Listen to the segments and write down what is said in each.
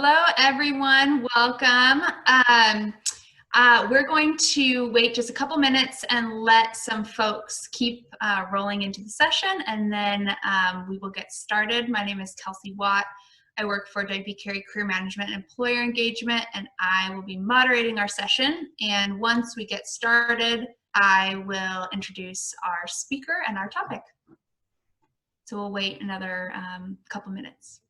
Hello, everyone. Welcome. We're going to wait just a couple minutes and let some folks keep rolling into the session, and then we will get started. My name is Kelsey Watt. I work for Carey Career Management and Employer Engagement, and I will be moderating our session. And once we get started, I will introduce our speaker and our topic. So we'll wait another couple minutes.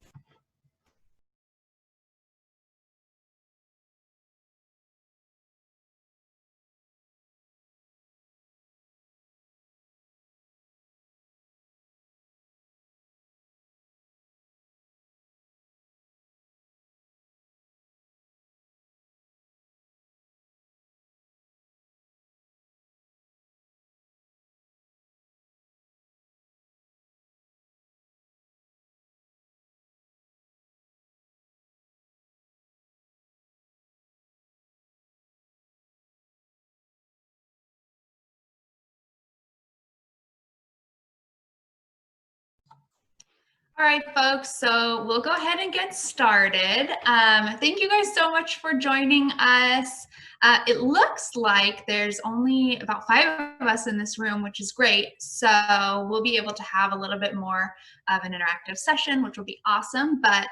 All right, folks, so we'll go ahead and get started. Thank you guys so much for joining us. It looks like there's only about 5 of us in this room, which is great. So we'll be able to have a little bit more of an interactive session, which will be awesome. But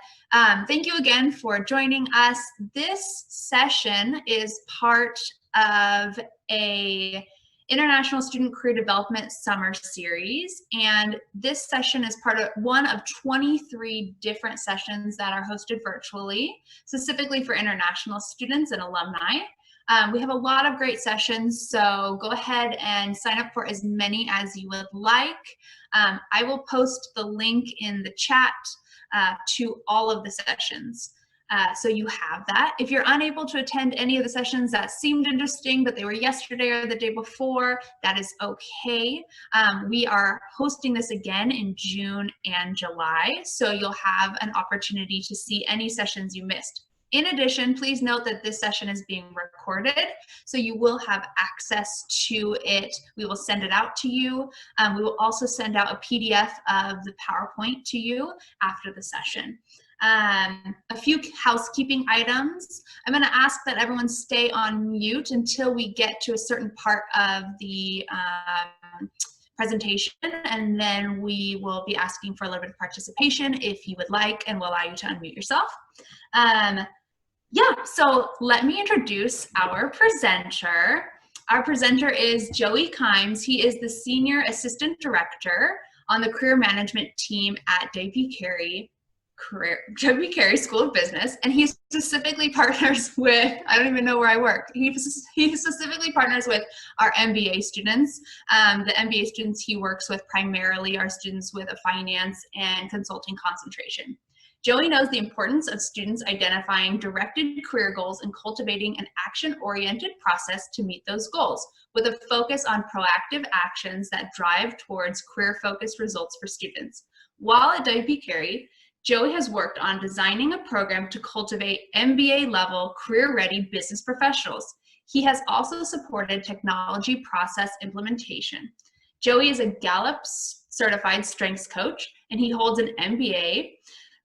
thank you again for joining us. This session is part of a International Student Career Development Summer Series, and this session is part of one of 23 different sessions that are hosted virtually, specifically for international students and alumni. We have a lot of great sessions, so go ahead and sign up for as many as you would like. I will post the link in the chat to all of the sessions. So you have that. If you're unable to attend any of the sessions that seemed interesting, but they were yesterday or the day before, that is okay. We are hosting this again in June and July, so you'll have an opportunity to see any sessions you missed. In addition, please note that this session is being recorded, so you will have access to it. We will send it out to you. We will also send out a PDF of the PowerPoint to you after the session. A few housekeeping items. I'm going to ask that everyone stay on mute until we get to a certain part of the presentation, and then we will be asking for a little bit of participation if you would like, and we'll allow you to unmute yourself. Yeah, so let me introduce our presenter. Our presenter is Joey Kimes. He is the Senior Assistant Director on the Career Management team at Carey School of Business, and he specifically partners with, I don't even know where I work, he specifically partners with our MBA students. The MBA students he works with primarily are students with a finance and consulting concentration. Joey knows the importance of students identifying directed career goals and cultivating an action-oriented process to meet those goals, with a focus on proactive actions that drive towards career-focused results for students. While at Carey, Joey has worked on designing a program to cultivate MBA-level, career-ready business professionals. He has also supported technology process implementation. Joey is a Gallup certified strengths coach, and he holds an MBA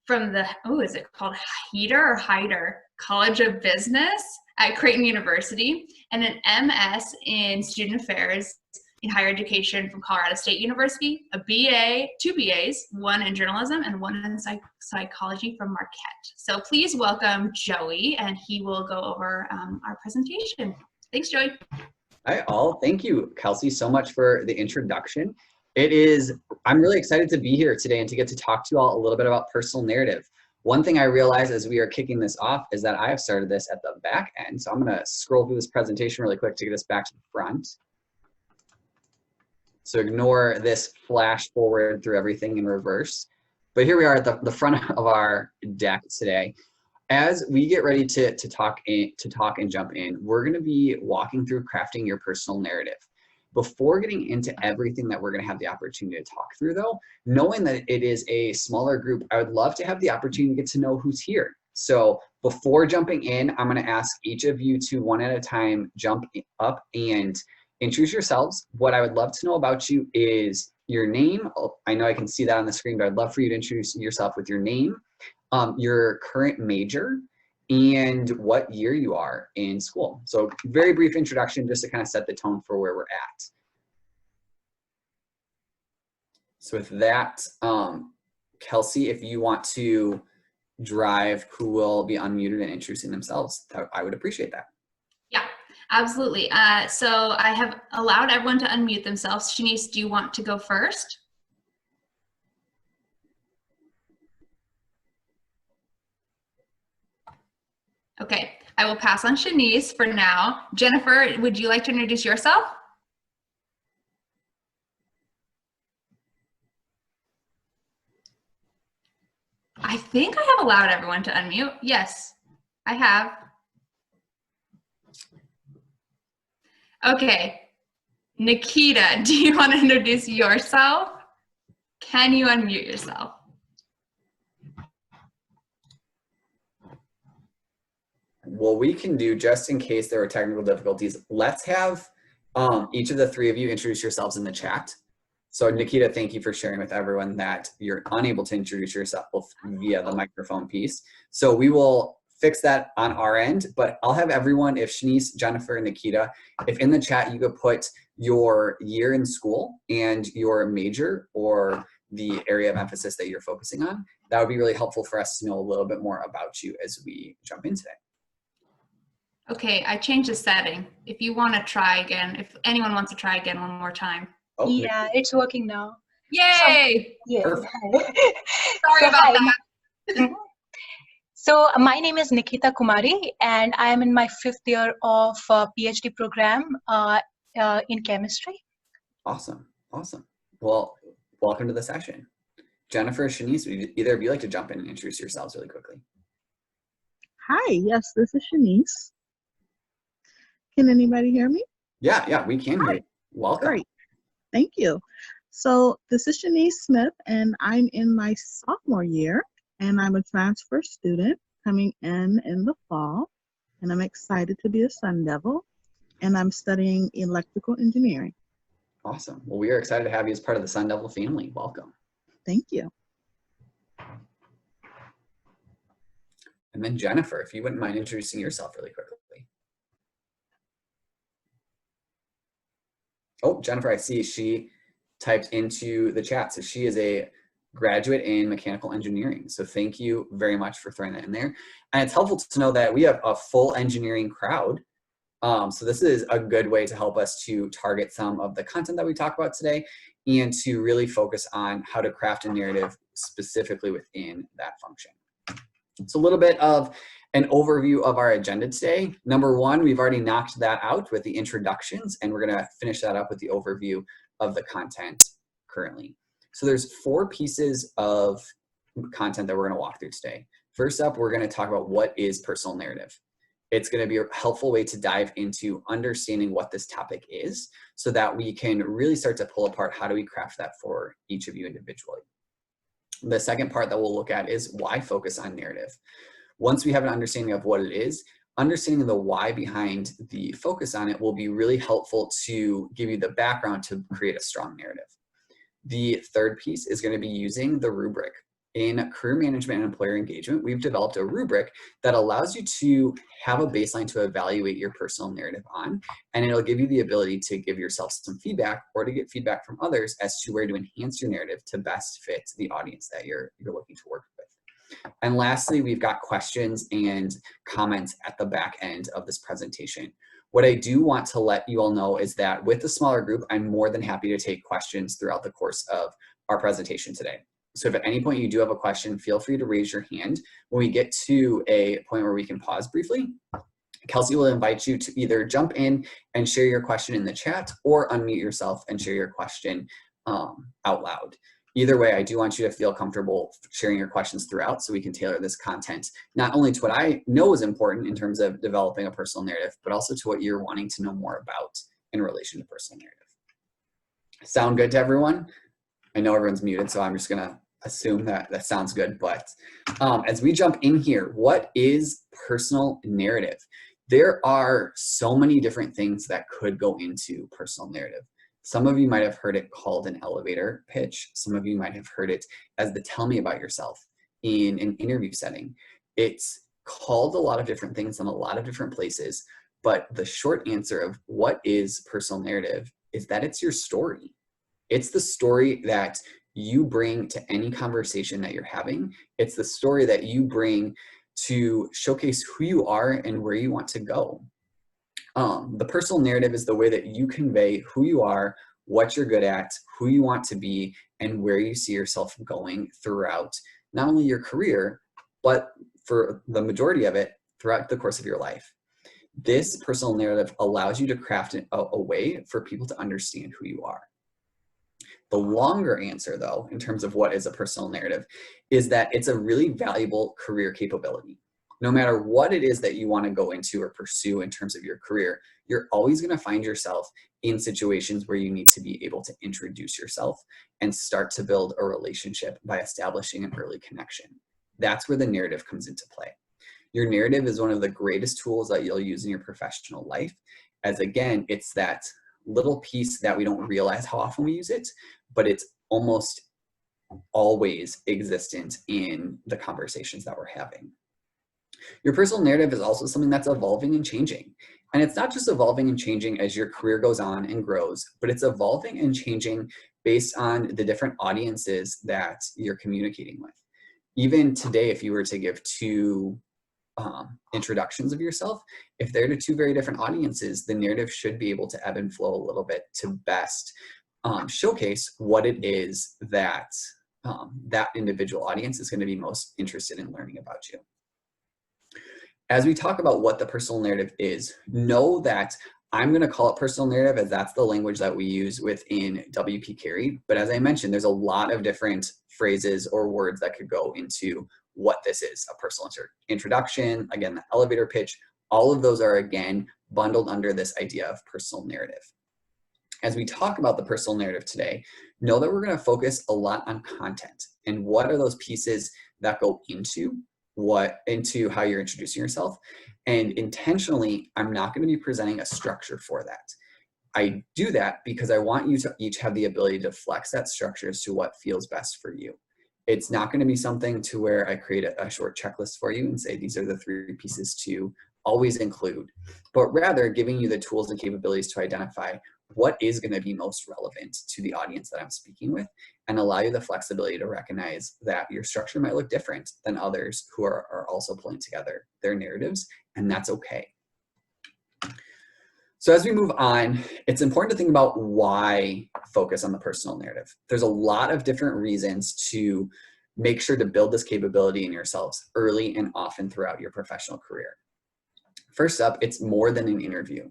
from the, is it called Hyder College of Business at Creighton University, and an MS in Student Affairs in Higher Education from Colorado State University, a BA, 2 BAs, one in journalism and one in psychology from Marquette. So please welcome Joey, and he will go over our presentation. Thanks, Joey. Hi all, thank you, Kelsey, so much for the introduction. I'm really excited to be here today and to get to talk to you all a little bit about personal narrative. One thing I realized as we are kicking this off is that I have started this at the back end. So I'm gonna scroll through this presentation really quick to get us back to the front. So ignore this flash forward through everything in reverse. But here we are at the front of our deck today. As we get ready to talk and jump in, we're gonna be walking through crafting your personal narrative. Before getting into everything that we're gonna have the opportunity to talk through though, knowing that it is a smaller group, I would love to have the opportunity to get to know who's here. So before jumping in, I'm gonna ask each of you to one at a time jump up and introduce yourselves. What I would love to know about you is your name. I know I can see that on the screen, but I'd love for you to introduce yourself with your name, your current major, and what year you are in school. So very brief introduction just to kind of set the tone for where we're at. So with that, Kelsey, if you want to drive who will be unmuted and introducing themselves, I would appreciate that. Yeah, absolutely. So I have allowed everyone to unmute themselves. Shanice, do you want to go first? Okay, I will pass on Shanice for now. Jennifer, would you like to introduce yourself? I think I have allowed everyone to unmute. Yes, I have. Okay, Nikita, do you want to introduce yourself? Can you unmute yourself? What we can do, just in case there are technical difficulties, let's have each of the three of you introduce yourselves in the chat. So Nikita, thank you for sharing with everyone that you're unable to introduce yourself via the microphone piece. So we will fix that on our end, but I'll have everyone, if Shanice, Jennifer, and Nikita, if in the chat you could put your year in school and your major or the area of emphasis that you're focusing on, that would be really helpful for us to know a little bit more about you as we jump in today. Okay, I changed the setting. If you want to try again, if anyone wants to try again one more time. Oh, yeah, it's working now. Yay! So, yeah. Sorry about that. So my name is Nikita Kumari, and I am in my 5th year of PhD program in chemistry. Awesome, awesome. Well, welcome to the session. Jennifer, Shanice, would either of you like to jump in and introduce yourselves really quickly? Hi, yes, this is Shanice. Can anybody hear me? Yeah, we can hear you. Welcome. Great, thank you. So this is Shanice Smith, and I'm in my sophomore year, and I'm a transfer student coming in the fall, and I'm excited to be a Sun Devil, and I'm studying electrical engineering. Awesome. Well, we are excited to have you as part of the Sun Devil family. Welcome. Thank you. And then Jennifer, if you wouldn't mind introducing yourself really quickly. Oh, Jennifer, I see she typed into the chat. So she is a graduate in mechanical engineering. So thank you very much for throwing that in there. And it's helpful to know that we have a full engineering crowd. So this is a good way to help us to target some of the content that we talk about today and to really focus on how to craft a narrative specifically within that function. So a little bit of an overview of our agenda today. Number one, we've already knocked that out with the introductions, and we're gonna finish that up with the overview of the content currently. So there's 4 pieces of content that we're gonna walk through today. First up, we're gonna talk about what is personal narrative. It's gonna be a helpful way to dive into understanding what this topic is so that we can really start to pull apart how do we craft that for each of you individually. The second part that we'll look at is why focus on narrative. Once we have an understanding of what it is, understanding the why behind the focus on it will be really helpful to give you the background to create a strong narrative. The third piece is going to be using the rubric. In career management and employer engagement, we've developed a rubric that allows you to have a baseline to evaluate your personal narrative on, and it'll give you the ability to give yourself some feedback or to get feedback from others as to where to enhance your narrative to best fit the audience that you're looking to work with. And lastly, we've got questions and comments at the back end of this presentation. What I do want to let you all know is that with the smaller group, I'm more than happy to take questions throughout the course of our presentation today. So if at any point you do have a question, feel free to raise your hand. When we get to a point where we can pause briefly, Kelsey will invite you to either jump in and share your question in the chat or unmute yourself and share your question out loud. Either way, I do want you to feel comfortable sharing your questions throughout so we can tailor this content, not only to what I know is important in terms of developing a personal narrative, but also to what you're wanting to know more about in relation to personal narrative. Sound good to everyone? I know everyone's muted, so I'm just gonna assume that that sounds good. But as we jump in here, what is personal narrative? There are so many different things that could go into personal narrative. Some of you might have heard it called an elevator pitch. Some of you might have heard it as the tell me about yourself. in an interview setting. It's called a lot of different things in a lot of different places, but the short answer of what is personal narrative is that it's your story. It's the story that you bring to any conversation that you're having. It's the story that you bring to showcase who you are and where you want to go. The personal narrative is the way that you convey who you are, what you're good at, who you want to be, and where you see yourself going throughout not only your career, but for the majority of it, throughout the course of your life. This personal narrative allows you to craft a way for people to understand who you are. The longer answer, though, in terms of what is a personal narrative, is that it's a really valuable career capability. No matter what it is that you want to go into or pursue in terms of your career, you're always going to find yourself in situations where you need to be able to introduce yourself and start to build a relationship by establishing an early connection. That's where the narrative comes into play. Your narrative is one of the greatest tools that you'll use in your professional life, as again, it's that little piece that we don't realize how often we use it, but it's almost always existent in the conversations that we're having. Your personal narrative is also something that's evolving and changing. And it's not just evolving and changing as your career goes on and grows, but it's evolving and changing based on the different audiences that you're communicating with. Even today, if you were to give two introductions of yourself, if they're to two very different audiences, the narrative should be able to ebb and flow a little bit to best showcase what it is that that individual audience is going to be most interested in learning about you. As we talk about what the personal narrative is, know that I'm going to call it personal narrative as that's the language that we use within WP Carey. But as I mentioned, there's a lot of different phrases or words that could go into what this is. A personal introduction, again, the elevator pitch, all of those are again bundled under this idea of personal narrative. As we talk about the personal narrative today, know that we're going to focus a lot on content and what are those pieces that go into how you're introducing yourself. And intentionally, I'm not going to be presenting a structure for that. I do that because I want you to each have the ability to flex that structure as to what feels best for you. It's not going to be something to where I create a short checklist for you and say, these are the 3 pieces to always include, but rather giving you the tools and capabilities to identify what is going to be most relevant to the audience that I'm speaking with, and allow you the flexibility to recognize that your structure might look different than others who are also pulling together their narratives, and that's okay. So as we move on, it's important to think about why focus on the personal narrative. There's a lot of different reasons to make sure to build this capability in yourselves early and often throughout your professional career. First up, it's more than an interview.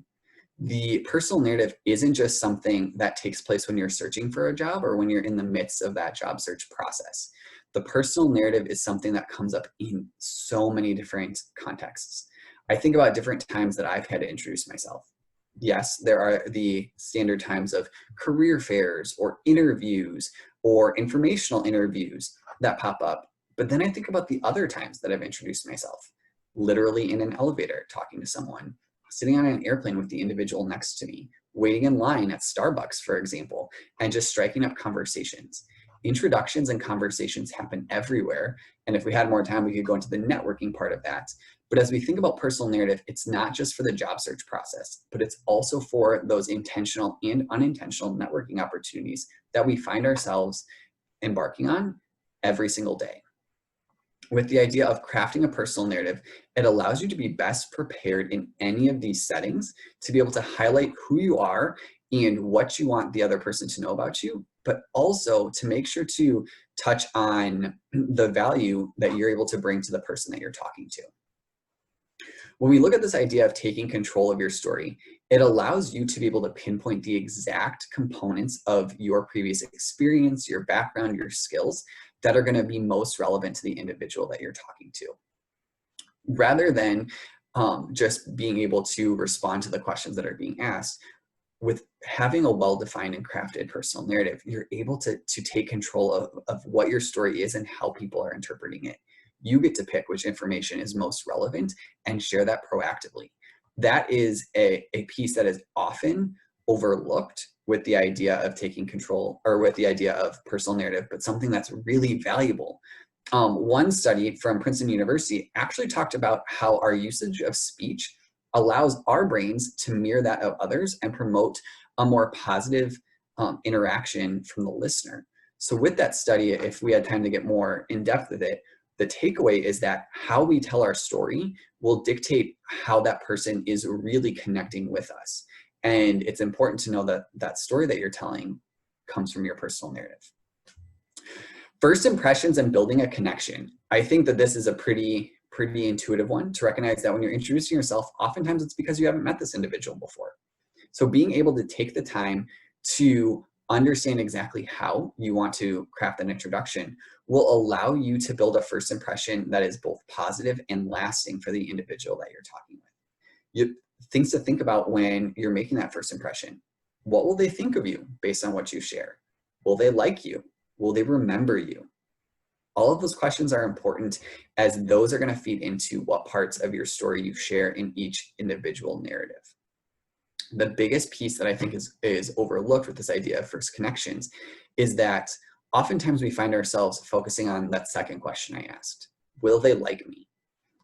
The personal narrative isn't just something that takes place when you're searching for a job or when you're in the midst of that job search process. The personal narrative is something that comes up in so many different contexts. I think about different times that I've had to introduce myself. Yes, there are the standard times of career fairs or interviews or informational interviews that pop up. But then I think about the other times that I've introduced myself, literally in an elevator, talking to someone, sitting on an airplane with the individual next to me, waiting in line at Starbucks, for example, and just striking up conversations. Introductions and conversations happen everywhere. And if we had more time, we could go into the networking part of that. But as we think about personal narrative, it's not just for the job search process, but it's also for those intentional and unintentional networking opportunities that we find ourselves embarking on every single day. With the idea of crafting a personal narrative, it allows you to be best prepared in any of these settings to be able to highlight who you are and what you want the other person to know about you, but also to make sure to touch on the value that you're able to bring to the person that you're talking to. When we look at this idea of taking control of your story, it allows you to be able to pinpoint the exact components of your previous experience, your background, your skills that are going to be most relevant to the individual that you're talking to. Rather than just being able to respond to the questions that are being asked, with having a well-defined and crafted personal narrative, you're able to take control of what your story is and how people are interpreting it. You get to pick which information is most relevant and share that proactively. That is a piece that is often overlooked with the idea of taking control, or with the idea of personal narrative, but something that's really valuable. One study from Princeton University actually talked about how our usage of speech allows our brains to mirror that of others and promote a more positive interaction from the listener. So with that study, if we had time to get more in depth with it, the takeaway is that how we tell our story will dictate how that person is really connecting with us. And it's important to know that that story that you're telling comes from your personal narrative. First impressions and building a connection. I think that this is a pretty intuitive one to recognize that when you're introducing yourself, oftentimes it's because you haven't met this individual before. So being able to take the time to understand exactly how you want to craft an introduction will allow you to build a first impression that is both positive and lasting for the individual that you're talking with. Things to think about when you're making that first impression. What will they think of you based on what you share? Will they like you? Will they remember you? All of those questions are important, as those are going to feed into what parts of your story you share in each individual narrative. The biggest piece that I think is overlooked with this idea of first connections is that oftentimes we find ourselves focusing on that second question I asked. Will they like me?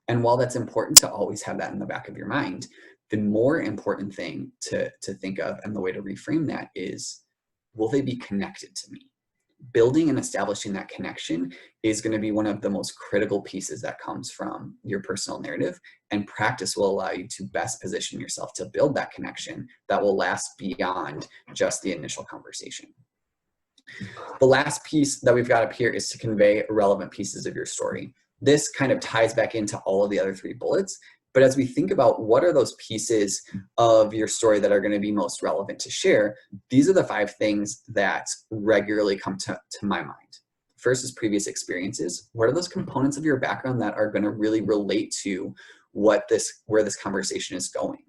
And while that's important to always have that in the back of your mind, the more important thing to think of, and the way to reframe that, is, will they be connected to me? Building and establishing that connection is going to be one of the most critical pieces that comes from your personal narrative, and practice will allow you to best position yourself to build that connection that will last beyond just the initial conversation. The last piece that we've got up here is to convey relevant pieces of your story. This kind of ties back into all of the other 3 bullets. But as we think about what are those pieces of your story that are going to be most relevant to share, these are the 5 things that regularly come to my mind. First is previous experiences. What are those components of your background that are going to really relate to where this conversation is going?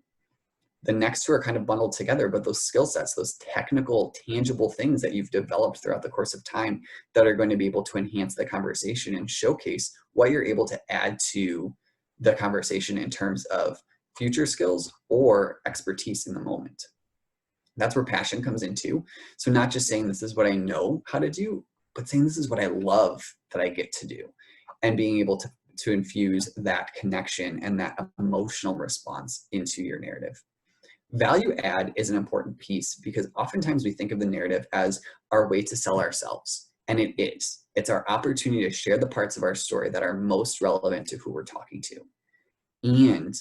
The next 2 are kind of bundled together, but those skill sets, those technical, tangible things that you've developed throughout the course of time that are going to be able to enhance the conversation and showcase what you're able to add to the conversation in terms of future skills or expertise in the moment. That's where passion comes into. So not just saying this is what I know how to do, but saying this is what I love that I get to do, and being able to infuse that connection and that emotional response into your narrative. Value add is an important piece, because oftentimes we think of the narrative as our way to sell ourselves, and it is. It's our opportunity to share the parts of our story that are most relevant to who we're talking to. And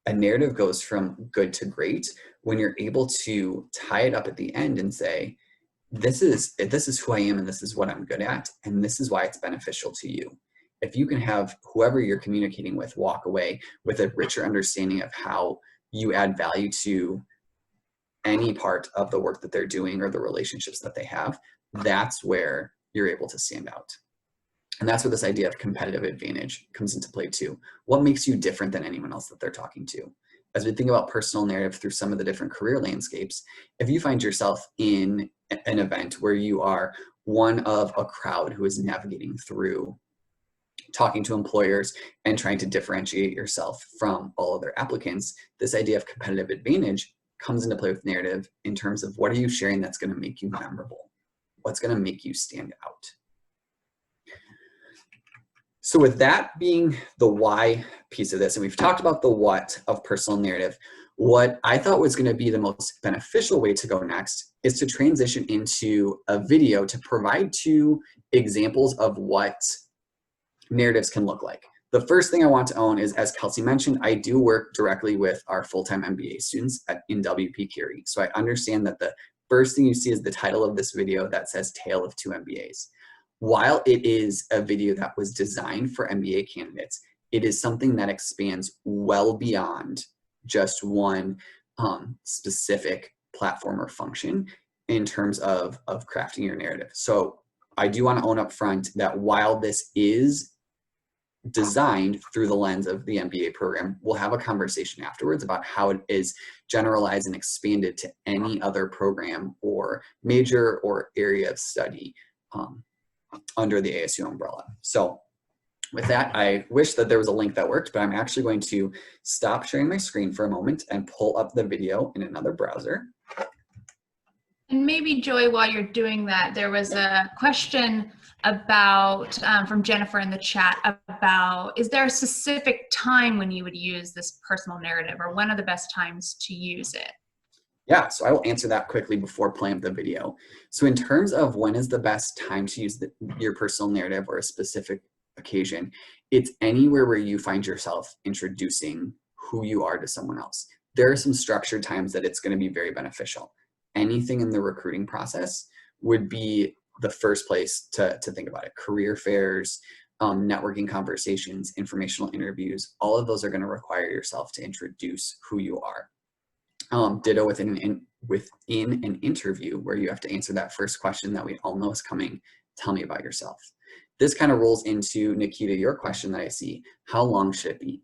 a narrative goes from good to great when you're able to tie it up at the end and say, this is who I am, and this is what I'm good at, and this is why it's beneficial to you. If you can have whoever you're communicating with walk away with a richer understanding of how you add value to any part of the work that they're doing or the relationships that they have, that's where you're able to stand out. And that's where this idea of competitive advantage comes into play too. What makes you different than anyone else that they're talking to? As we think about personal narrative through some of the different career landscapes, if you find yourself in an event where you are one of a crowd who is navigating through talking to employers and trying to differentiate yourself from all other applicants, this idea of competitive advantage comes into play with narrative in terms of what are you sharing that's going to make you memorable? What's going to make you stand out? So with that being the why piece of this, and we've talked about the what of personal narrative, what I thought was going to be the most beneficial way to go next is to transition into a video to provide 2 examples of what narratives can look like. The first thing I want to own is, as Kelsey mentioned, I do work directly with our full-time MBA students in WP Carey. So I understand that the first thing you see is the title of this video that says Tale of 2 MBAs. While it is a video that was designed for MBA candidates, it is something that expands well beyond just one specific platform or function in terms of crafting your narrative. So I do want to own up front that while this is designed through the lens of the MBA program, we'll have a conversation afterwards about how it is generalized and expanded to any other program or major or area of study under the ASU umbrella. So with that, I wish that there was a link that worked, but I'm actually going to stop sharing my screen for a moment and pull up the video in another browser. And maybe, Joy, while you're doing that, there was a question about from Jennifer in the chat about, is there a specific time when you would use this personal narrative, or when are the best times to use it? Yeah, so I will answer that quickly before playing the video. So in terms of when is the best time to use your personal narrative or a specific occasion, it's anywhere where you find yourself introducing who you are to someone else. There are some structured times that it's going to be very beneficial. Anything in the recruiting process would be the first place to think about it. Career fairs, networking conversations, informational interviews, all of those are going to require yourself to introduce who you are. Ditto within an interview where you have to answer that first question that we all know is coming. Tell me about yourself. This kind of rolls into, Nikita, your question that I see. How long should it be?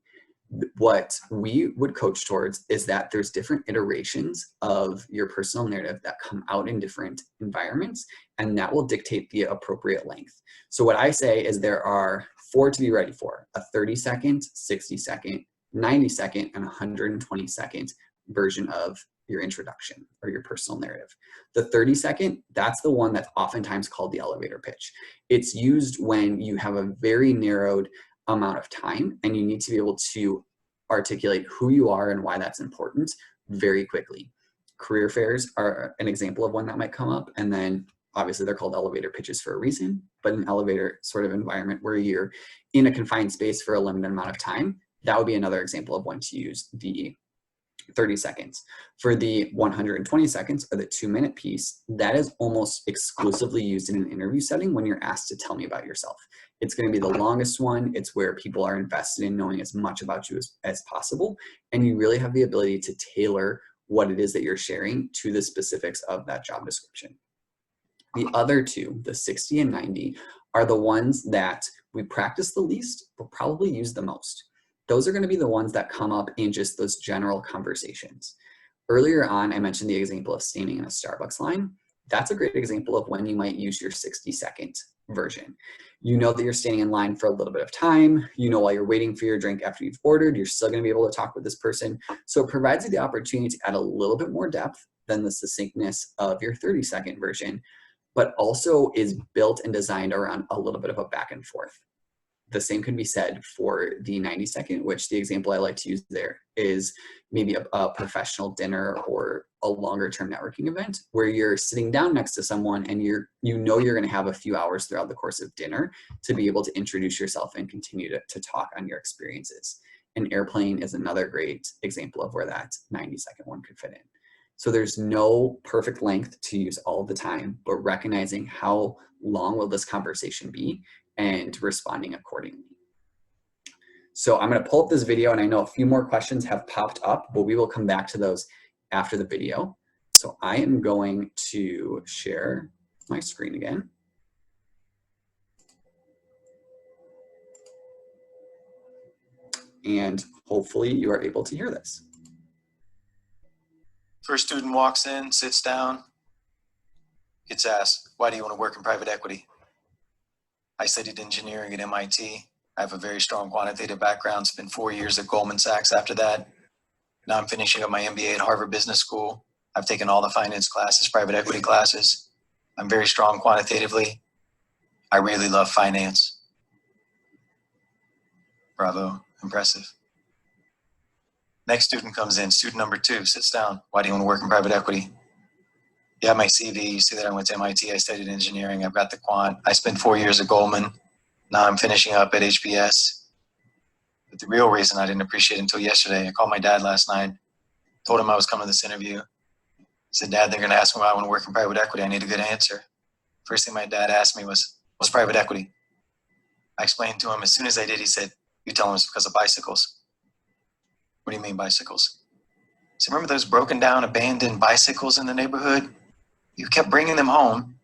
What we would coach towards is that there's different iterations of your personal narrative that come out in different environments, and that will dictate the appropriate length. So what I say is there are 4 to be ready for: a 30-second, 60-second, 90-second, and 120-second version of your introduction or your personal narrative. The 30-second, that's the one that's oftentimes called the elevator pitch. It's used when you have a very narrowed amount of time and you need to be able to articulate who you are and why that's important very quickly. Career fairs are an example of one that might come up, and then obviously they're called elevator pitches for a reason, but an elevator sort of environment where you're in a confined space for a limited amount of time, that would be another example of when to use the 30 seconds. For the 120 seconds or the 2-minute piece, that is almost exclusively used in an interview setting when you're asked to tell me about yourself. It's going to be the longest one. It's where people are invested in knowing as much about you as possible. And you really have the ability to tailor what it is that you're sharing to the specifics of that job description. The other two, the 60 and 90, are the ones that we practice the least, but probably use the most. Those are going to be the ones that come up in just those general conversations. Earlier on, I mentioned the example of standing in a Starbucks line. That's a great example of when you might use your 60-second version. You know that you're standing in line for a little bit of time. You know, while you're waiting for your drink after you've ordered, you're still going to be able to talk with this person. So it provides you the opportunity to add a little bit more depth than the succinctness of your 30-second version, but also is built and designed around a little bit of a back and forth. The same can be said for the 90-second, which the example I like to use there is maybe a professional dinner or a longer-term networking event where you're sitting down next to someone and you're going to have a few hours throughout the course of dinner to be able to introduce yourself and continue to talk on your experiences. An airplane is another great example of where that 90-second one could fit in. So there's no perfect length to use all the time, but recognizing how long will this conversation be and responding accordingly. So I'm going to pull up this video, and I know a few more questions have popped up, but we will come back to those after the video. So I am going to share my screen again. And hopefully you are able to hear this. First student walks in, sits down, gets asked, "Why do you want to work in private equity?" I studied engineering at MIT. I have a very strong quantitative background, spent 4 years at Goldman Sachs after that. Now I'm finishing up my MBA at Harvard Business School. I've taken all the finance classes, private equity classes. I'm very strong quantitatively. I really love finance. Bravo, impressive. Next student comes in, student number 2, sits down. "Why do you want to work in private equity?" Yeah, my CV, you see that I went to MIT, I studied engineering, I've got the quant. I spent 4 years at Goldman. Now I'm finishing up at HBS. But the real reason I didn't appreciate it until yesterday, I called my dad last night, told him I was coming to this interview. I said, "Dad, they're gonna ask me why I want to work in private equity. I need a good answer." First thing my dad asked me was, "What's private equity?" I explained to him. As soon as I did, he said, "You tell him it's because of bicycles." "What do you mean bicycles?" So remember those broken down, abandoned bicycles in the neighborhood? You kept bringing them home,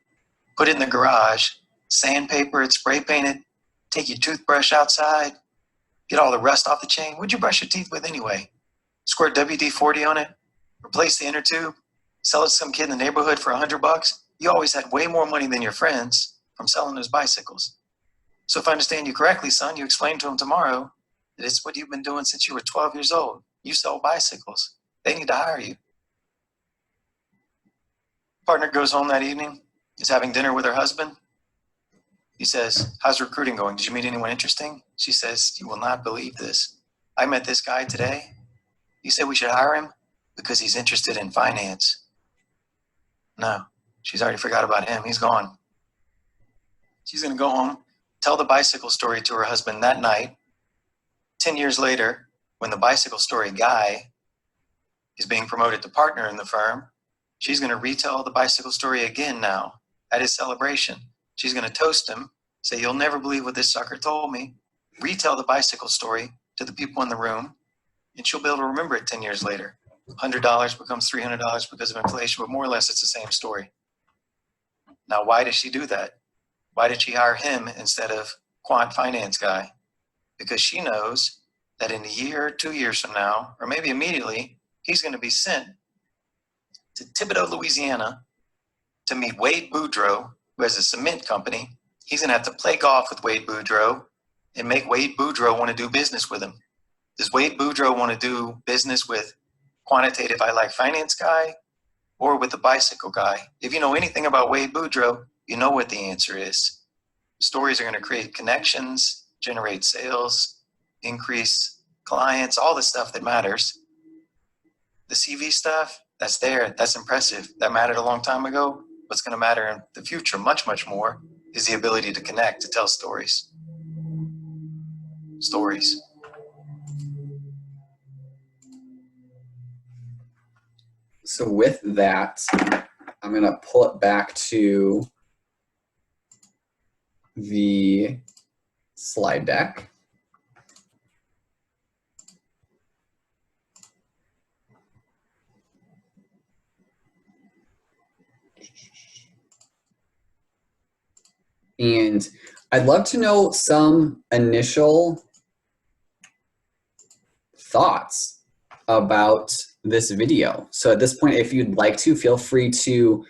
put it in the garage, sandpaper it, spray paint it, take your toothbrush outside, get all the rust off the chain. What'd you brush your teeth with anyway? Squirt WD-40 on it, replace the inner tube, sell it to some kid in the neighborhood for $100. You always had way more money than your friends from selling those bicycles. So if I understand you correctly, son, you explain to him tomorrow that it's what you've been doing since you were 12 years old. You sell bicycles. They need to hire you. Partner goes home that evening, is having dinner with her husband. He says, how's recruiting going? Did you meet anyone interesting? She says, you will not believe this. I met this guy today. He said we should hire him because he's interested in finance. No, she's already forgot about him. He's gone. She's going to go home, tell the bicycle story to her husband that night. 10 years later, when the bicycle story guy is being promoted to partner in the firm, she's going to retell the bicycle story again now at his celebration. She's going to toast him, say, you'll never believe what this sucker told me. Retell the bicycle story to the people in the room, and she'll be able to remember it 10 years later. $100 becomes $300 because of inflation, but more or less it's the same story. Now, why does she do that? Why did she hire him instead of quant finance guy? Because she knows that in a year or 2 years from now, or maybe immediately, he's going to be sent to Thibodaux, Louisiana to meet Wade Boudreaux, who has a cement company. He's going to have to play golf with Wade Boudreaux and make Wade Boudreaux want to do business with him. Does Wade Boudreaux want to do business with quantitative I like finance guy or with the bicycle guy? If you know anything about Wade Boudreaux, you know what the answer is. Stories are going to create connections, generate sales, increase clients, all the stuff that matters. The CV stuff, that's there, that's impressive. That mattered a long time ago. What's going to matter in the future, much, much more, is the ability to connect, to tell stories. Stories. So with that, I'm going to pull it back to the slide deck. And I'd love to know some initial thoughts about this video. So at this point, if you'd like to, feel free to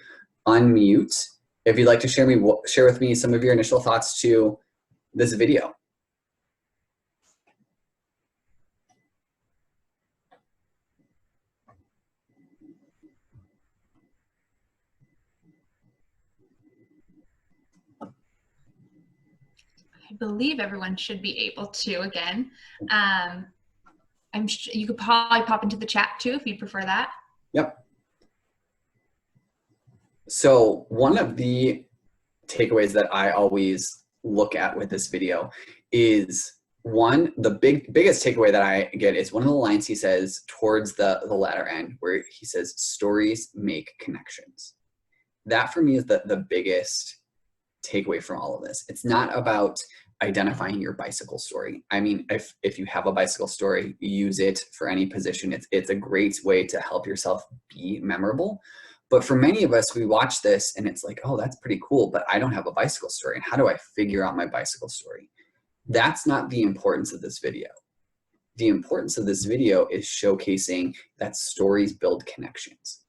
unmute. If you'd like to share with me some of your initial thoughts to this video. I believe everyone should be able to again. You could probably pop into the chat too if you'd prefer that. Yep. So one of the takeaways that I always look at with this video is the biggest takeaway that I get is one of the lines he says towards the latter end where he says, stories make connections. That for me is the biggest takeaway from all of this. It's not about identifying your bicycle story. I mean, if you have a bicycle story, use it for any position. It's a great way to help yourself be memorable. But for many of us, we watch this and it's like, oh, that's pretty cool, but I don't have a bicycle story. And how do I figure out my bicycle story? That's not the importance of this video. The importance of this video is showcasing that stories build connections.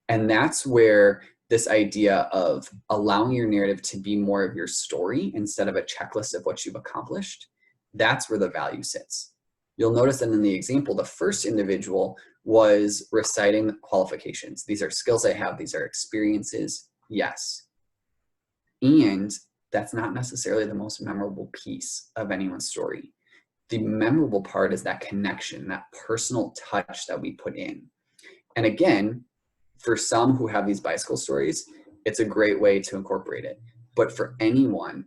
And that's where this idea of allowing your narrative to be more of your story instead of a checklist of what you've accomplished, that's where the value sits. You'll notice that in the example, the first individual was reciting qualifications. These are skills I have, these are experiences, yes. And that's not necessarily the most memorable piece of anyone's story. The memorable part is that connection, that personal touch that we put in. And again, for some who have these bicycle stories, it's a great way to incorporate it. But for anyone,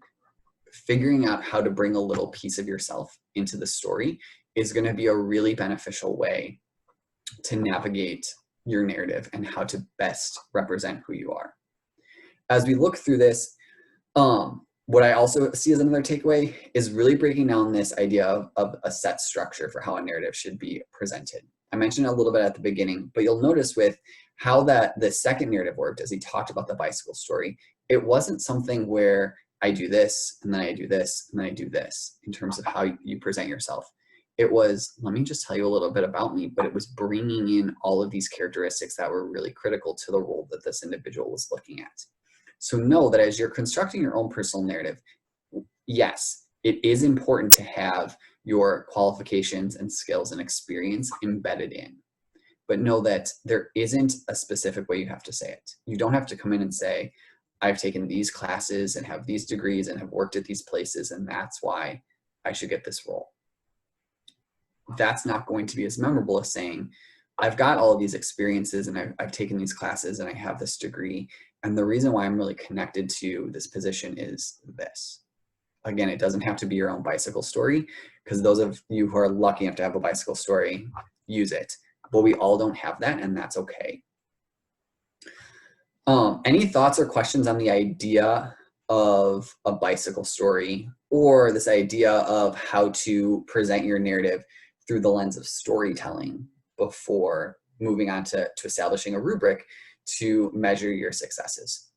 figuring out how to bring a little piece of yourself into the story is going to be a really beneficial way to navigate your narrative and how to best represent who you are. As we look through this, what I also see as another takeaway is really breaking down this idea of a set structure for how a narrative should be presented. I mentioned it a little bit at the beginning, but you'll notice with how the second narrative worked as he talked about the bicycle story, it wasn't something where I do this, and then I do this, and then I do this in terms of how you present yourself. It was, let me just tell you a little bit about me, but it was bringing in all of these characteristics that were really critical to the role that this individual was looking at. So know that as you're constructing your own personal narrative, yes, it is important to have your qualifications and skills and experience embedded in. but know that there isn't a specific way you have to say it. You don't have to come in and say, I've taken these classes and have these degrees and have worked at these places, and that's why I should get this role. That's not going to be as memorable as saying, I've got all of these experiences and I've taken these classes and I have this degree. And the reason why I'm really connected to this position is this. Again, it doesn't have to be your own bicycle story, because those of you who are lucky enough to have a bicycle story, use it. But we all don't have that, and that's okay. Any thoughts or questions on the idea of a bicycle story, or this idea of how to present your narrative through the lens of storytelling before moving on to establishing a rubric to measure your successes?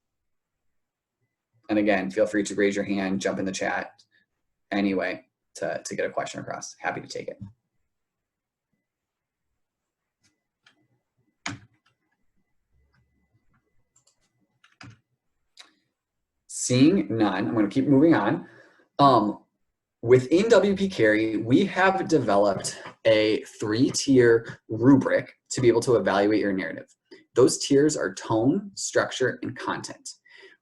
And again, feel free to raise your hand, jump in the chat anyway to get a question across. Happy to take it. Seeing none, I'm going to keep moving on. Within WP Carey, we have developed a 3-tier rubric to be able to evaluate your narrative. Those tiers are tone, structure, and content.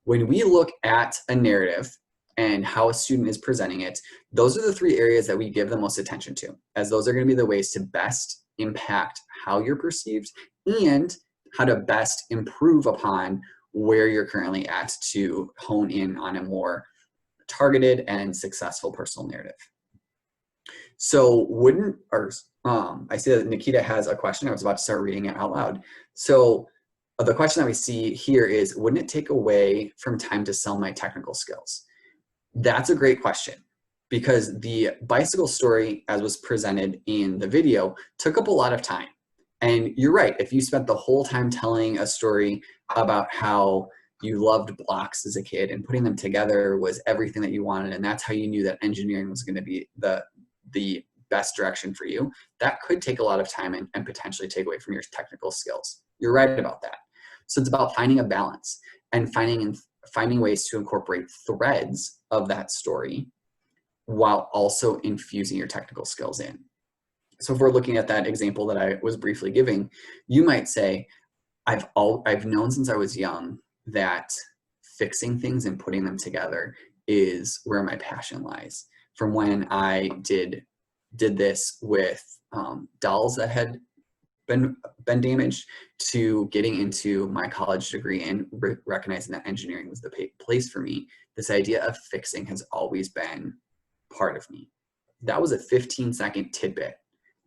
When we look at a narrative and how a student is presenting it, those are the 3 areas that we give the most attention to, as those are going to be the ways to best impact how you're perceived and how to best improve upon where you're currently at to hone in on a more targeted and successful personal narrative. So I see that Nikita has a question. I was about to start reading it out loud. So the question that we see here is, wouldn't it take away from time to sell my technical skills? That's a great question, because the bicycle story, as was presented in the video, took up a lot of time. And you're right, if you spent the whole time telling a story about how you loved blocks as a kid and putting them together was everything that you wanted, and that's how you knew that engineering was going to be the best direction for you, that could take a lot of time and potentially take away from your technical skills. You're right about that. So it's about finding a balance and finding ways to incorporate threads of that story while also infusing your technical skills in. So if we're looking at that example that I was briefly giving, you might say, I've known since I was young that fixing things and putting them together is where my passion lies. From when I did this with dolls that had been damaged, to getting into my college degree and recognizing that engineering was the place for me, this idea of fixing has always been part of me. That was a 15-second tidbit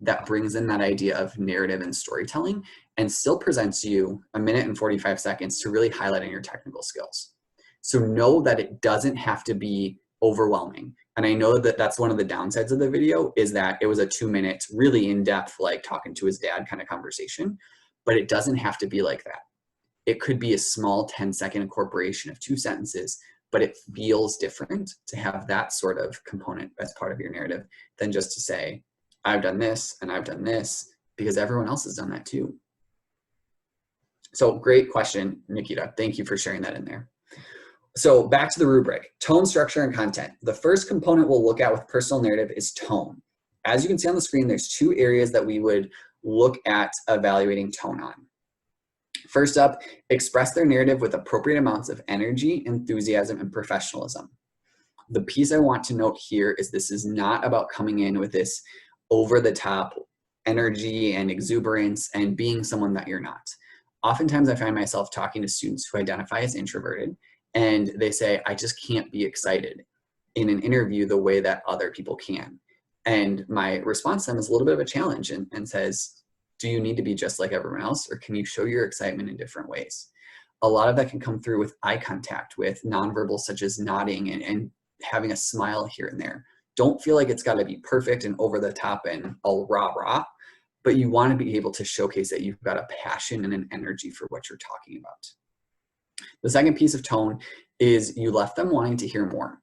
that brings in that idea of narrative and storytelling and still presents you a minute and 45 seconds to really highlight on your technical skills. So know that it doesn't have to be overwhelming. And I know that that's one of the downsides of the video, is that it was a 2-minute, really in-depth, like talking to his dad kind of conversation, but it doesn't have to be like that. It could be a small 10-second incorporation of 2 sentences, but it feels different to have that sort of component as part of your narrative than just to say, I've done this and I've done this, because everyone else has done that too. So great question, Nikita. Thank you for sharing that in there. So back to the rubric, tone, structure, and content. The first component we'll look at with personal narrative is tone. As you can see on the screen, there's 2 areas that we would look at evaluating tone on. First up, express their narrative with appropriate amounts of energy, enthusiasm, and professionalism. The piece I want to note here is this is not about coming in with this over-the-top energy and exuberance and being someone that you're not. Oftentimes I find myself talking to students who identify as introverted, and they say, I just can't be excited in an interview the way that other people can. And my response to them is a little bit of a challenge and says, do you need to be just like everyone else, or can you show your excitement in different ways? A lot of that can come through with eye contact, with nonverbals such as nodding and having a smile here and there. Don't feel like it's got to be perfect and over the top and all rah-rah, but you want to be able to showcase that you've got a passion and an energy for what you're talking about. The second piece of tone is you left them wanting to hear more.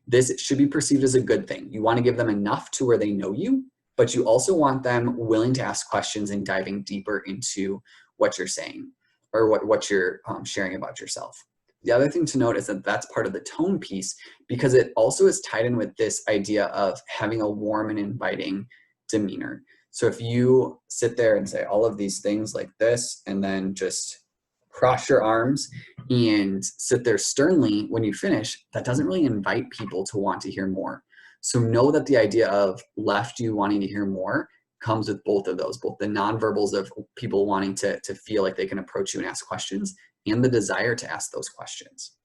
This should be perceived as a good thing. You want to give them enough to where they know you, but you also want them willing to ask questions and diving deeper into what you're saying or what you're sharing about yourself. The other thing to note is that that's part of the tone piece, because it also is tied in with this idea of having a warm and inviting demeanor. So if you sit there and say all of these things like this, and then just cross your arms and sit there sternly when you finish, that doesn't really invite people to want to hear more. So know that the idea of left you wanting to hear more comes with both of those, both the nonverbals of people wanting to feel like they can approach you and ask questions, and the desire to ask those questions.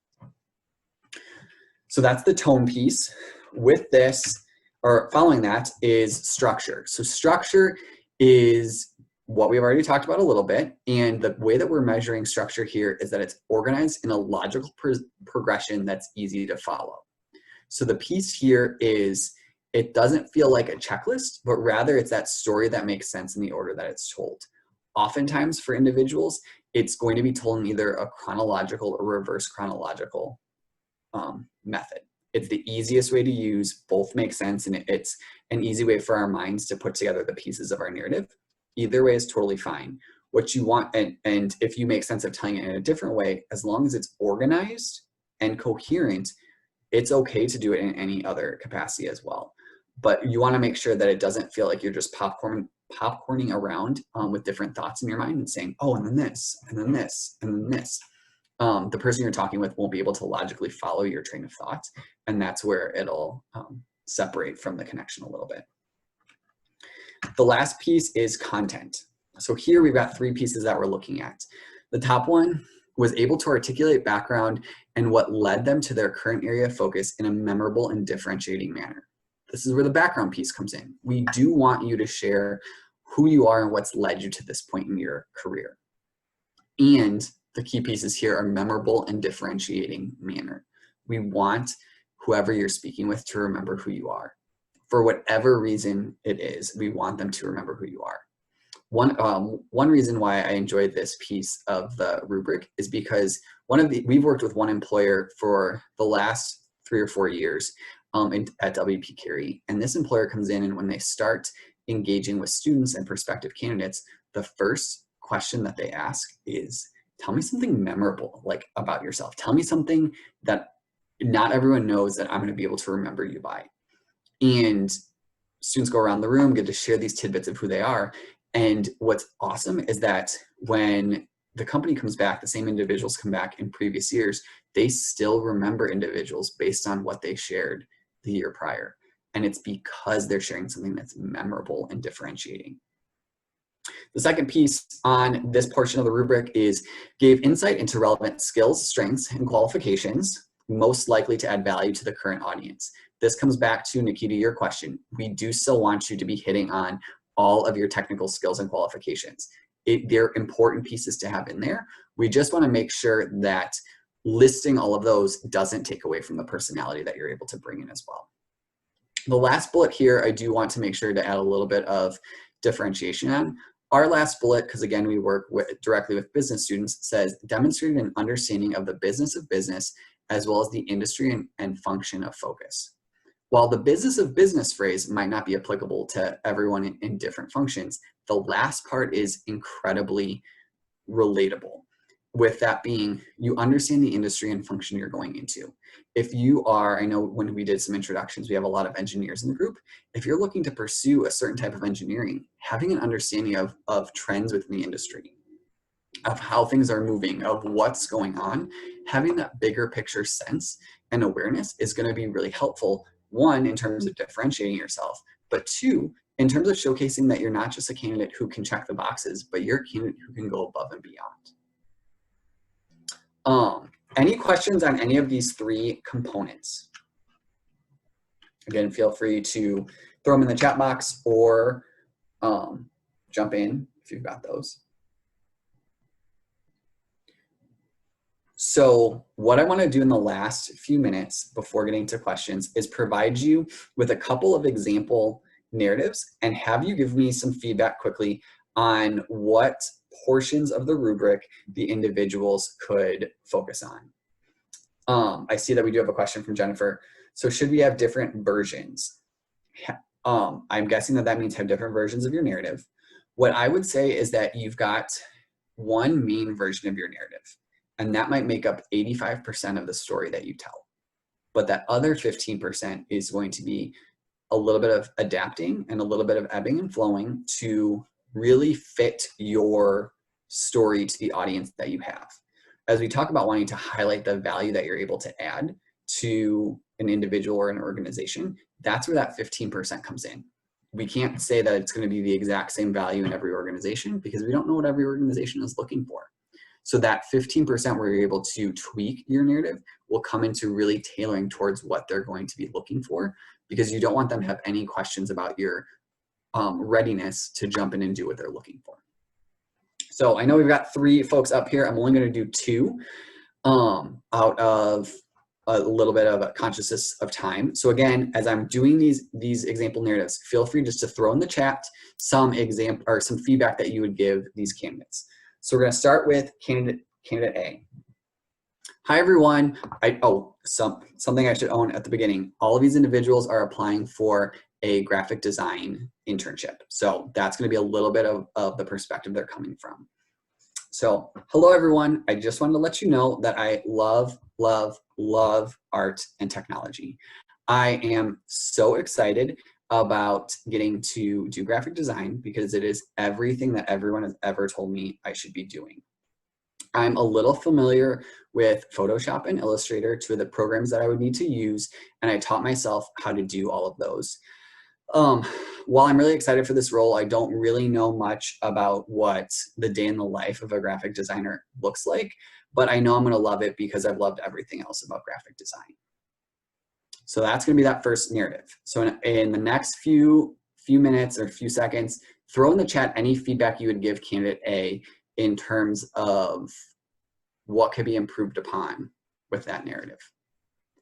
So that's the tone piece. With this, or following that, is structure. So structure is what we've already talked about a little bit, and the way that we're measuring structure here is that it's organized in a logical progression that's easy to follow. So the piece here is, it doesn't feel like a checklist, but rather it's that story that makes sense in the order that it's told. Oftentimes for individuals, it's going to be told in either a chronological or reverse chronological method. It's the easiest way to use, both make sense, and it's an easy way for our minds to put together the pieces of our narrative. Either way is totally fine. What you want, and if you make sense of telling it in a different way, as long as it's organized and coherent, it's okay to do it in any other capacity as well. But you want to make sure that it doesn't feel like you're just popcorning around with different thoughts in your mind and saying, oh, and then this, and then this, and then this. The person you're talking with won't be able to logically follow your train of thought, and that's where it'll separate from the connection a little bit. The last piece is content. So here we've got 3 pieces that we're looking at. The top one was able to articulate background and what led them to their current area of focus in a memorable and differentiating manner. This is where the background piece comes in. We do want you to share who you are and what's led you to this point in your career. And the key pieces here are memorable and differentiating manner. We want whoever you're speaking with to remember who you are. For whatever reason it is, we want them to remember who you are. One reason why I enjoyed this piece of the rubric is because we've worked with one employer for the last 3 or 4 years at WP Carey, and this employer comes in, and when they start engaging with students and prospective candidates, the first question that they ask is, tell me something memorable, like, about yourself. Tell me something that not everyone knows that I'm going to be able to remember you by. And students go around the room, get to share these tidbits of who they are. And what's awesome is that when the company comes back, the same individuals come back in previous years, they still remember individuals based on what they shared the year prior. And it's because they're sharing something that's memorable and differentiating. The second piece on this portion of the rubric is gave insight into relevant skills, strengths, and qualifications most likely to add value to the current audience. This comes back to, Nikita, your question. We do still want you to be hitting on all of your technical skills and qualifications. They're important pieces to have in there. We just want to make sure that listing all of those doesn't take away from the personality that you're able to bring in as well. The last bullet here, I do want to make sure to add a little bit of differentiation on. Our last bullet, because again, we work directly with business students, says demonstrated an understanding of the business of business as well as the industry and function of focus. While the business of business phrase might not be applicable to everyone in different functions, the last part is incredibly relatable. With that being, you understand the industry and function you're going into. If you are, I know when we did some introductions, we have a lot of engineers in the group. If you're looking to pursue a certain type of engineering, having an understanding of trends within the industry, of how things are moving, of what's going on, having that bigger picture sense and awareness is going to be really helpful. 1, in terms of differentiating yourself, but 2, in terms of showcasing that you're not just a candidate who can check the boxes, but you're a candidate who can go above and beyond. Any questions on any of these 3 components? Again, feel free to throw them in the chat box or jump in if you've got those. So what I want to do in the last few minutes before getting to questions is provide you with a couple of example narratives and have you give me some feedback quickly on what portions of the rubric the individuals could focus on. I see that we do have a question from Jennifer. So should we have different versions? I'm guessing that means have different versions of your narrative. What I would say is that you've got one main version of your narrative, and that might make up 85% of the story that you tell. But that other 15% is going to be a little bit of adapting and a little bit of ebbing and flowing to really fit your story to the audience that you have. As we talk about wanting to highlight the value that you're able to add to an individual or an organization, that's where that 15% comes in. We can't say that it's going to be the exact same value in every organization because we don't know what every organization is looking for. So that 15% where you're able to tweak your narrative will come into really tailoring towards what they're going to be looking for, because you don't want them to have any questions about your readiness to jump in and do what they're looking for. So I know we've got 3 folks up here. I'm only going to do 2 out of a little bit of a consciousness of time. So again, as I'm doing these example narratives, feel free just to throw in the chat some example or some feedback that you would give these candidates. So we're going to start with candidate A. Hi everyone. Something I should own at the beginning. All of these individuals are applying for a graphic design internship. So that's going to be a little bit of the perspective they're coming from. So hello everyone. I just wanted to let you know that I love, love, love art and technology. I am so excited about getting to do graphic design because it is everything that everyone has ever told me I should be doing. I'm a little familiar with Photoshop and Illustrator, 2 of the programs that I would need to use, and I taught myself how to do all of those. While I'm really excited for this role, I don't really know much about what the day in the life of a graphic designer looks like, but I know I'm going to love it because I've loved everything else about graphic design. So that's going to be that first narrative. So in the next few minutes or few seconds, throw in the chat any feedback you would give candidate A in terms of what could be improved upon with that narrative.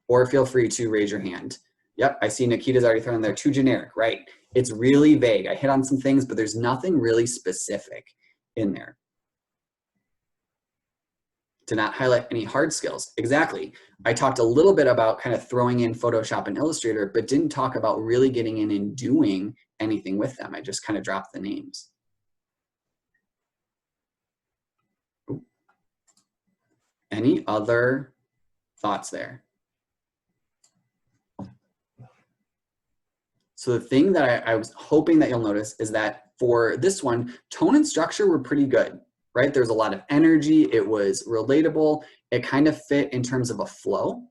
Or feel free to raise your hand. Yep, I see Nikita's already thrown in there, too generic, right? It's really vague. I hit on some things, but there's nothing really specific in there. To not highlight any hard skills. Exactly. I talked a little bit about kind of throwing in Photoshop and Illustrator, but didn't talk about really getting in and doing anything with them. I just kind of dropped the names. Ooh. Any other thoughts there? So the thing that I was hoping that you'll notice is that for this one, tone and structure were pretty good. Right? There's a lot of energy. It was relatable. It kind of fit in terms of a flow.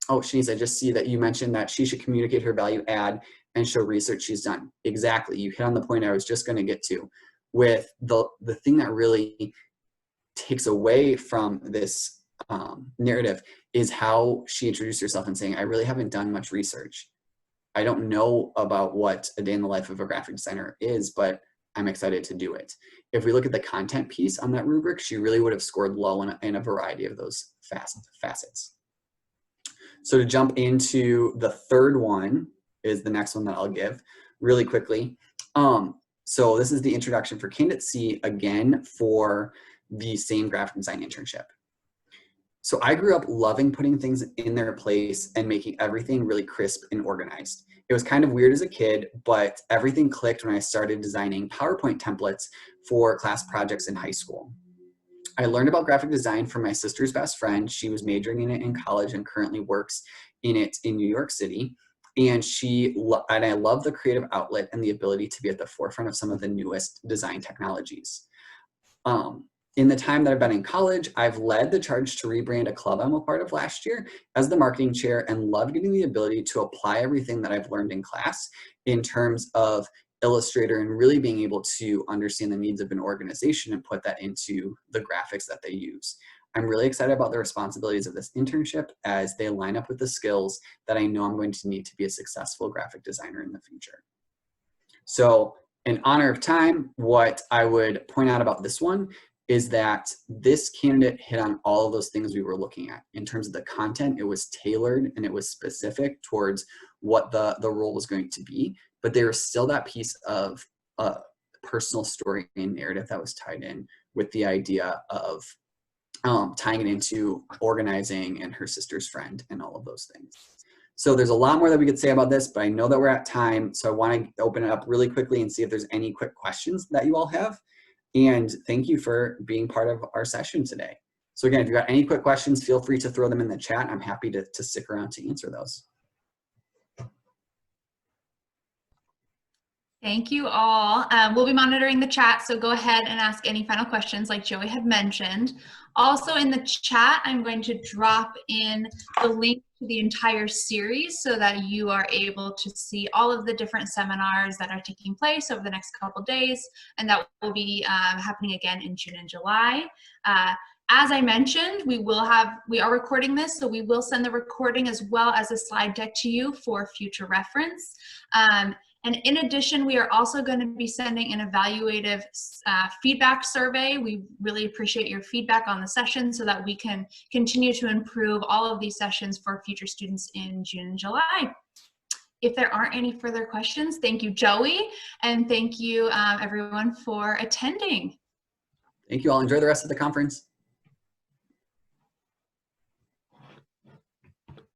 Oh, Shanice, I just see that you mentioned that she should communicate her value add and show research she's done. Exactly. You hit on the point I was just going to get to. With the thing that really takes away from this narrative is how she introduced herself and saying, I really haven't done much research. I don't know about what a day in the life of a graphic designer is, but I'm excited to do it. If we look at the content piece on that rubric, she really would have scored low in a variety of those facets. So to jump into the third one is the next one that I'll give really quickly. So this is the introduction for candidate C, again, for the same graphic design internship. So I grew up loving putting things in their place and making everything really crisp and organized. It was kind of weird as a kid, but everything clicked when I started designing PowerPoint templates for class projects in high school. I learned about graphic design from my sister's best friend. She was majoring in it in college and currently works in it in New York City. And I love the creative outlet and the ability to be at the forefront of some of the newest design technologies. In the time that I've been in college, I've led the charge to rebrand a club I'm a part of last year as the marketing chair, and love getting the ability to apply everything that I've learned in class in terms of Illustrator and really being able to understand the needs of an organization and put that into the graphics that they use. I'm really excited about the responsibilities of this internship as they line up with the skills that I know I'm going to need to be a successful graphic designer in the future. So in honor of time, what I would point out about this one is that this candidate hit on all of those things we were looking at. In terms of the content, it was tailored and it was specific towards what the role was going to be, but there was still that piece of personal story and narrative that was tied in with the idea of tying it into organizing and her sister's friend and all of those things. So there's a lot more that we could say about this, but I know that we're at time, so I want to open it up really quickly and see if there's any quick questions that you all have. And thank you for being part of our session today. So again, if you've got any quick questions, feel free to throw them in the chat. I'm happy to stick around to answer those. Thank you all. We'll be monitoring the chat, so go ahead and ask any final questions like Joey had mentioned. Also in the chat, I'm going to drop in the link to the entire series so that you are able to see all of the different seminars that are taking place over the next couple days, and that will be happening again in June and July. As I mentioned, we are recording this, so we will send the recording as well as a slide deck to you for future reference. And in addition, we are also going to be sending an evaluative feedback survey. We really appreciate your feedback on the session so that we can continue to improve all of these sessions for future students in June and July. If there aren't any further questions, thank you, Joey, and thank you everyone for attending. Thank you all. Enjoy the rest of the conference.